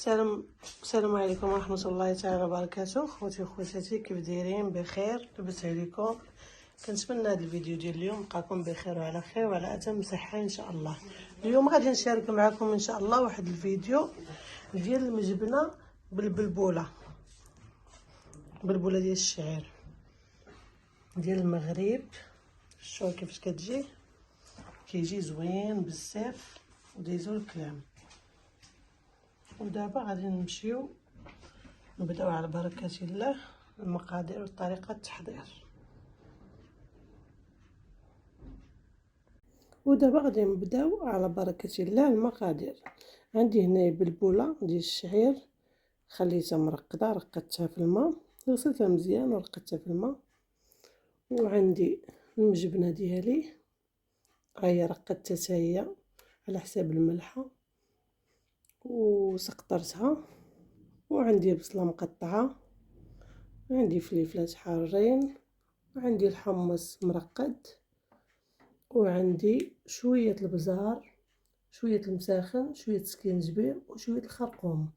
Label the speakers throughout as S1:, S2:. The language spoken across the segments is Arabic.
S1: السلام عليكم ورحمه الله تعالى وبركاته. خوتي وخواتاتي، كيف دايرين؟ بخير؟ لاباس عليكم؟ كنتمنى هذا الفيديو ديال اليوم يبقاكم بخير وعلى خير وعلى اتم صحه ان شاء الله. اليوم غادي نشارك معكم ان شاء الله واحد الفيديو ديال المجبنه بالبلبوله ديال الشعير ديال المغرب. شوفوا كيفاش كتجي، كيجي زوين بزاف ودايزو الكلام. ودابا غادي نمشيو نبداو على بركه الله المقادير وطريقه التحضير. ودابا غادي نبداو على بركه الله المقادير. عندي هنا بلبوله ديال الشعير، خليتها مرقده، رقدتها في الماء، غسلتها مزيان ورقدتها في الماء. وعندي المجبنه ديالي هي رقدتها حتى هي على حساب الملحه وسقطرتها. وعندي بصله مقطعه، وعندي فلفلات حارين، وعندي الحمص مرقد، وعندي شويه البزار، شويه المساخن، شويه سكينجبير وشويه الخرقوم.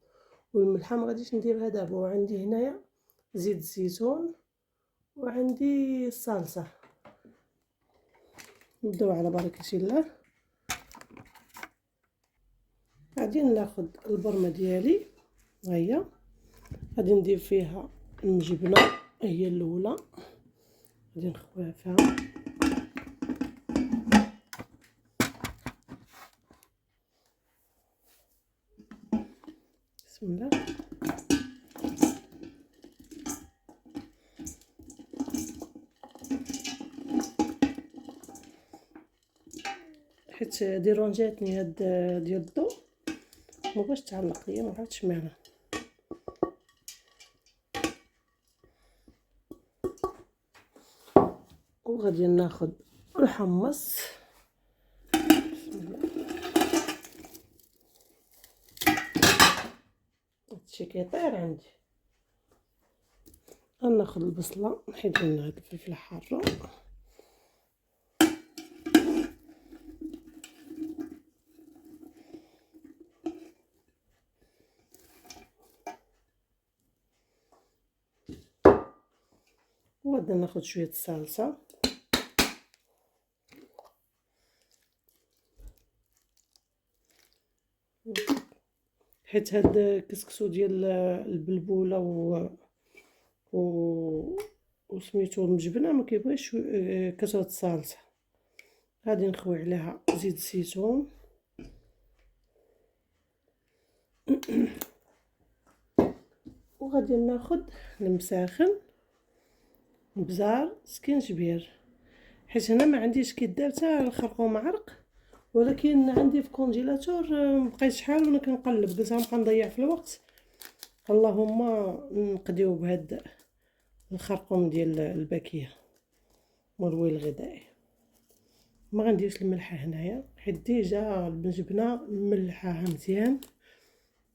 S1: والملحه ما غاديش نديرها دابا. وعندي هنايا زيت الزيتون، وعندي الصلصه. نبداو على بركه الله. غادي ناخذ البرمه ديالي، هي غادي ندير فيها المجبنه، هي الاولى غادي نخويها فيها. بسم الله. حيت ديرونجاتني هاد ديال الضو، مبغاش تعلق ليا، ما عرفتش معنى. وغادي ناخذ الحمص. بسم الله. هادشي كيطير عندي. غناخذ البصله، نحيد منها هاد الفلفل الحار. وغادي ناخذ شويه الصلصه، حيت هاد كسكسو ديال البلبوله وسميتو المجبنه ما كيبغيش كثره الصلصه. غادي نخوي عليها زيت الزيتون وغادي ناخذ المساخن، بزار، سكينجبير. حيت هنا ما عنديش كيدار حتى الخرقوم عرق، ولكن عندي في كونجيلاتور. بقيت شحال وانا كنقلب، قلت غنبقى نضيع في الوقت، اللهم نقضيو بهاد الخرقوم ديال الباكيه مروي الغذائي. ما غنديرش الملحه هنايا حيت ديجا المجبنه ملحاها مزيان،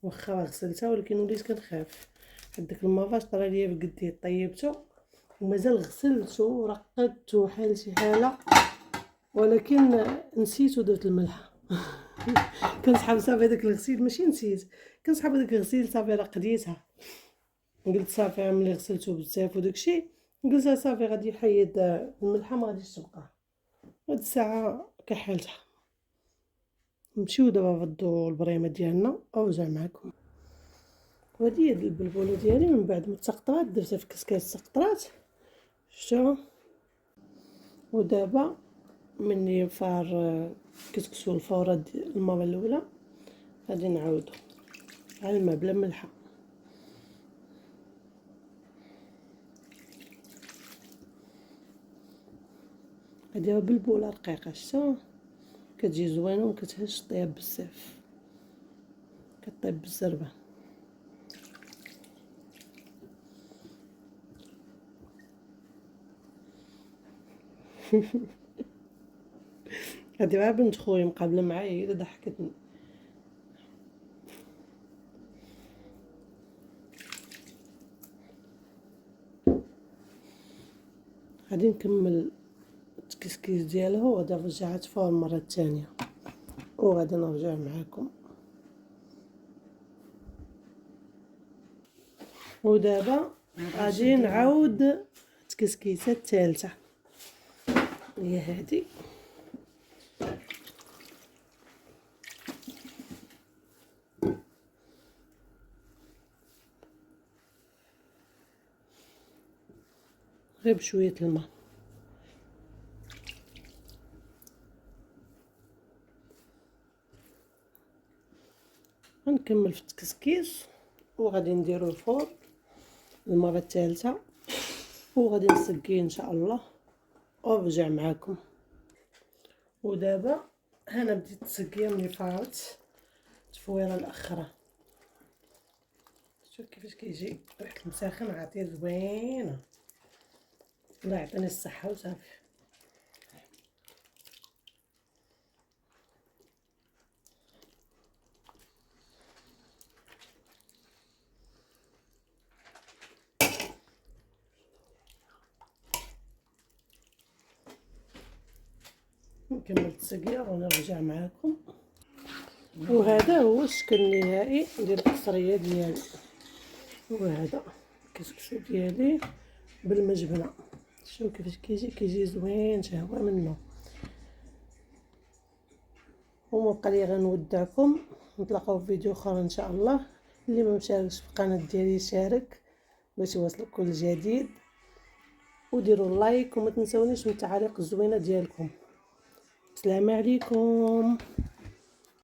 S1: واخا غسلتها ولكن وليت كنخاف حيت داك المافاش طرا ليا بقدي طيبته ومازال غسلته ورقدته حال شي حاله، ولكن نسيتو درت الملحه. كنسحب صافي داك الغسيل، ماشي نسيت، كنسحب داك الغسيل صافي راه قديتها. قلت صافي ملي غسلته بزاف وداكشي، قلت صافي غادي نحيد الملحه، ما غاديش تبقى. هاد الساعه كحالتها. نمشيو دابا نفضوا البريمه ديالنا ونرجع معكم. وهادي هي البلبوله ديالي من بعد ما تسقطرات، درتها في كسكاس سقطرات، شفتوها. ودابا مني فار كسكسو الفوره ديال المره الاولى، غادي نعاودو على الماء بلا ملحه. هادي بلبوله رقيقه، شفتوها كتجي زوينه وما كتهش طياب بزاف، كطيب بالزربه. هادي مع بنت خويا مقابله معايا، هي اللي ضحكتني. غادي نكمل التكسكيس ديالها وغادي نرجعها تفور المره الثانيه وغادي نرجع معكم. ودابا غادي نعاود التكسكيسه الثالثه هي هذه. غير بشويه الماء. غنكمل في التكسكيس وغادي نديرو الفور المره الثالثه وغادي نسقيه ان شاء الله ونرجع معاكم. ودابا هنا بديت تسقيه ملي فارت التفويره الاخرى. شوف كيفاش كيجي ريحه المساخن عطيه زوينه. الله يعطيني الصحه وصافي. نكمل التسقيه ونرجع معاكم. وهذا هو الشكل النهائي ديال القصريه ديالي. وهذا الكسكسو ديالي بالمجبنه. شوف كيفاش كيجي زوين شهوه منه. ومبقى لي غنودعكم، نتلاقاو في فيديو اخر ان شاء الله. اللي ما مشاركش في القناه ديالي يشارك باش يوصلك كل جديد، وديروا اللايك وما تنسونيش من التعاليق الزوينه ديالكم. السلام عليكم.